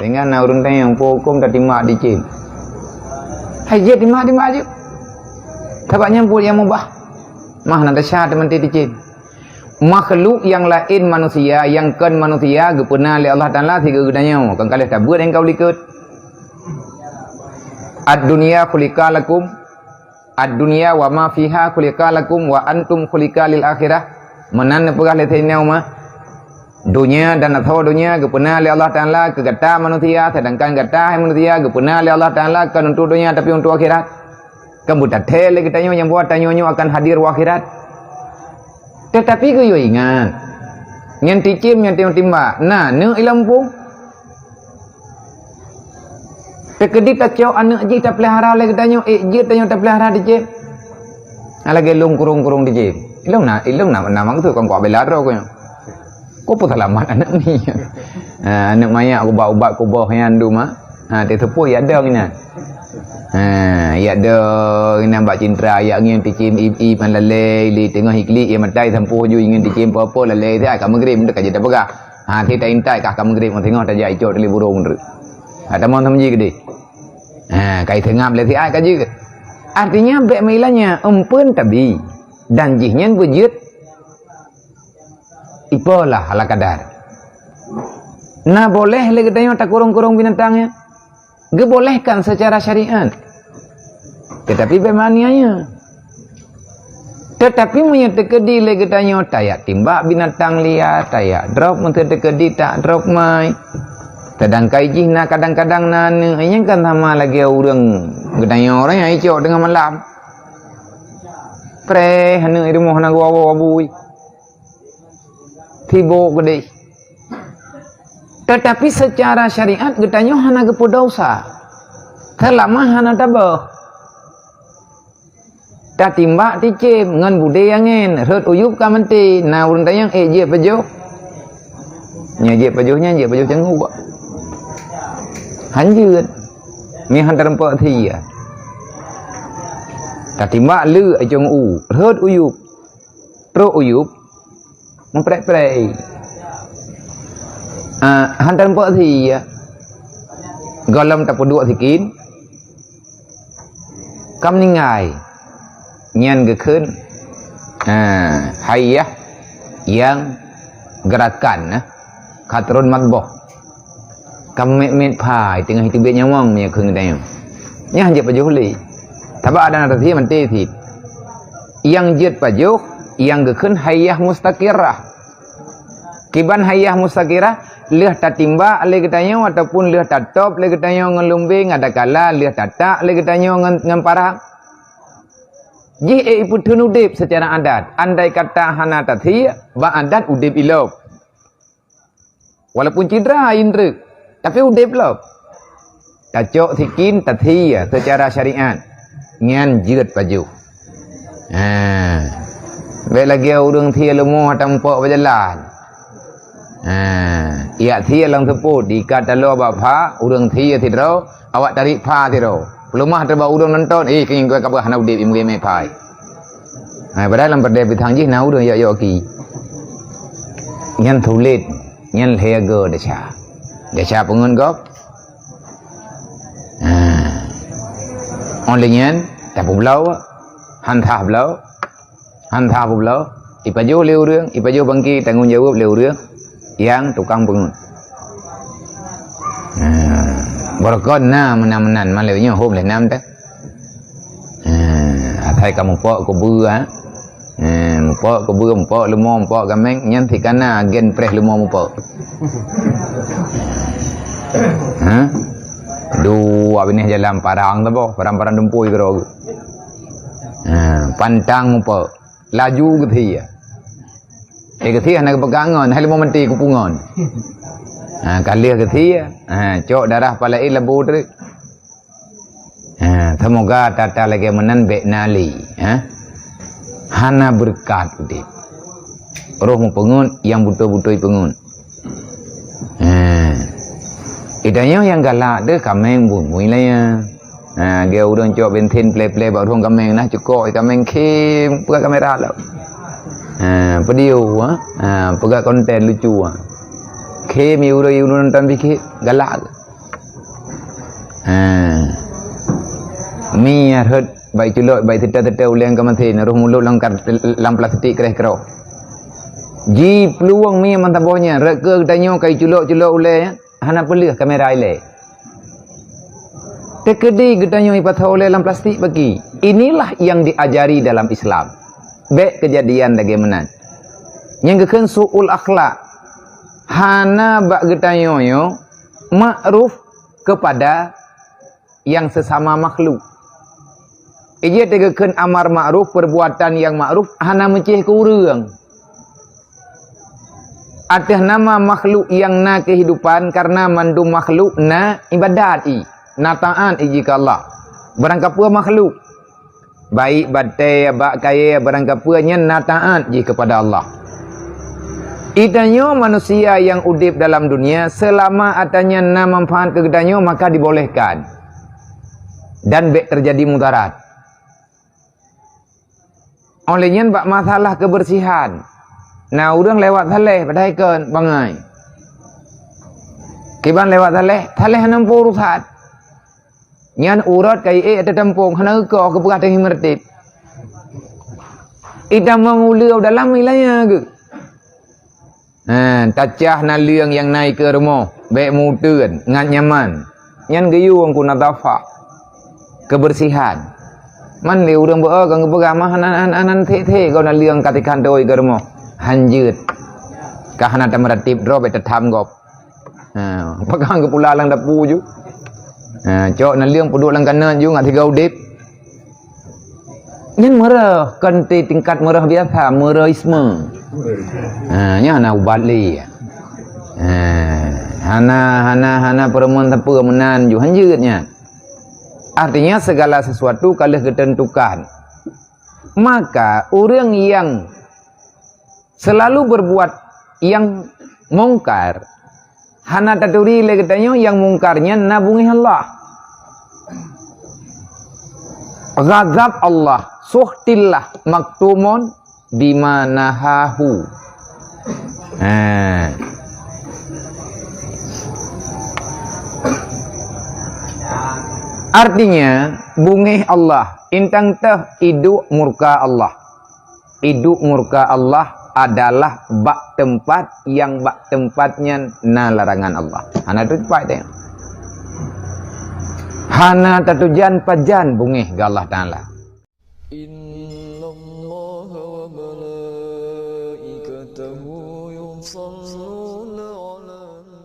dengan orang tanya yang hukum tak timak dicim. Hai je timak je. Tabak nyampul yang mubah. Mah nak syarat menti dicim. Makhluk yang lain manusia yang kan manusia gepena oleh Allah Taala tiga gedanya kan kali tak buat engkau likut. Ad-dunya khuliqa lakum ad-dunya wa ma fiha khuliqa lakum wa antum khuliqa lil akhirah. Menan pegah le thinau mah. Dunia dan atau dunia gepena oleh Allah Taala ke gata manusia sedangkan gata manusia gepena oleh Allah Taala kan untuk dunia tapi untuk akhirat. Kamu tak tele kitanya yang buat tanyonyo akan hadir wa akhirat. Tetapi ku yo ingat nyen ticim nyen timba nah ne ilampung tekedi tak cau anak ji tak pelihara lagi tanyo je tanyo tak pelihara dije alage lung kurung dije ilung na namang tu kong ko belaro ko pun selamat anak ni anak maya aku bawa ubat ku boh yang du mah te tepu ya ada ngina ya ada ngina mbak cintra ya ngin ticim i manlale li tengah hikli ia matai sampu ju ingin ticim apa lale dia ka maghrib dekat je pegah kita intai ka maghrib tengok ta jai cot li burung ru ada mon thamji gede kai tengap le ti ai ka je artinya bek milanya empeun tabi dan jihnya bujut ipolah ala kadar nah boleh le gedanya tak kurung-kurung binatangnya gebolehkan secara syariat tetapi bagaimana tetapi punya tekedi le gedanya tayak timbak binatang liar tayak drop menteri tekedi tak drop mai sedangkan jihna kadang-kadang nane yang kan sama lagi orang gedanya orang yang hijau dengan malam pre hanu iru mohna gua bui tibo gede. Tetapi secara syariat gedanya hana gepo dosa. Selama hana tabah. Tak timbak ticim ngan bude yangen rut uyup ka menti na urang tayang je pejo. Nya je pejohnya je pejoh cengu kok. Hanjeut. Ni hantar empat thi ya. Tak timbak lu ajong rut uyup. Pro uyup memprek-prek. Hantar empat thì golem tak peduk sikin kam ni ngai nyan gekun hayah yang gerakan katrun matboh kam met phai tengah itu be nyawang nya khung dai nya hanje pajuh li taba ada nanti menti thit yang jet pajuh yang gekun hayah mustaqirah kiban hayah mustaqirah leh tatimba le ketanya ataupun leh tatop le ketanya ngelumbing ada kala leh tatak le ketanya ngan parang ji iputun udip secara adat andai kata hana tathi ba adat udip ilop walaupun cedera indra tapi udip lop tacok sikin tathi secara syariat ngan jeut baju baik lagi urang thi lemo tampok berjalan ia thia lang tepu di kata lo bapa urang thia tidro awak tarik pha tidro pelumah terba urang nonton kini kau kabah hana udip imge me phai padahal lam perde bitang ji na urang ya ki nyan thulit nyan hega desha pengun gop only nyan tapu blau hantha blau ipaju le urang ipaju bangki tanggung jawab le urang yang tukang pengun berkon na menan maleunya hom le nam ta athai kamu pok ko bưa pok ko bưa pok lemo pok gameng nyan thi kana gen preh lemo pok dua benih jalan parang tu parang dempui kero pantang pok laju ke thi kethi nak pegangan hal mo menti kupungan kalih kethi cok darah palai lembu tu semoga tata lagi menan be nali hana berkat udip roh mu pengun yang butuh-butuh pengun idanya yang galak de kameng bun muilaya dia urang cok bensin play baru kameng nah cukup kameng kim buka kamera lah video pegang konten lucu kemi uro nonton biki galak mi hut baik culuk baik teta-teta ulang ke mati naruh mulut langkar lam plastik kereh-kereh ji peluang mi mantabohnya reka katanya kai culuk-culuk ulang hana pelih kamera ile tekedi katanya ipatha oleh lam plastik bagi inilah yang diajari dalam Islam baik kejadian bagaimana yang kekan suul akhlak hana bak katanya yo ma'ruf kepada yang sesama makhluk. Ia tegakan amar ma'ruf, perbuatan yang ma'ruf, hana mencih ke urang. Atas nama makhluk yang na kehidupan, karena mandum makhluk na ibadat na ta'an jika Allah. Barangkapa makhluk, baik batai, bak kaya, barangkapa nya na ta'an kepada Allah. Itanya manusia yang udip dalam dunia, selama atanya na manfaat kegedanyo, maka dibolehkan. Dan baik terjadi mudarat. Olehnya bak masalah kebersihan. Nah, orang lewat thaleh padahal kan bangai. Kiban lewat thaleh nampu urusan. Nyan urat kai ada tampung hana ke berat yang mertib. Ida menguliau dalam wilayah ke. Tacah na liang yang naik ke rumah, baik muteun, ngat nyaman. Nyan geyung ku nadafa. Kebersihan. Man liu urang beuh kang begamah anan the kau na liang katikan doi germo hanjut kahana tamratib dro bet tham gop pegang ke pula lang dapu ju cok na liang puduk lang kanan ju ngat gau dip nyen merah kan tingkat merah biasa merahisme nya na ubali hana perempuan tapu menan ju hanjutnya. Artinya segala sesuatu kalau ketentukan. Maka orang yang selalu berbuat yang mungkar, hana taturi le katanya yang mungkarnya nabungi Allah. Ghazab Allah, suhtillah maktumun bima nahahu. Artinya bungih Allah intang teh iduk murka Allah. Iduk murka Allah adalah bak tempat yang bak tempatnya na larangan Allah. Hana tu cepat tengok. Hana tatujan pajan bungih ke Allah Ta'ala. Innallaha wa malaikatahu yusalluna 'alan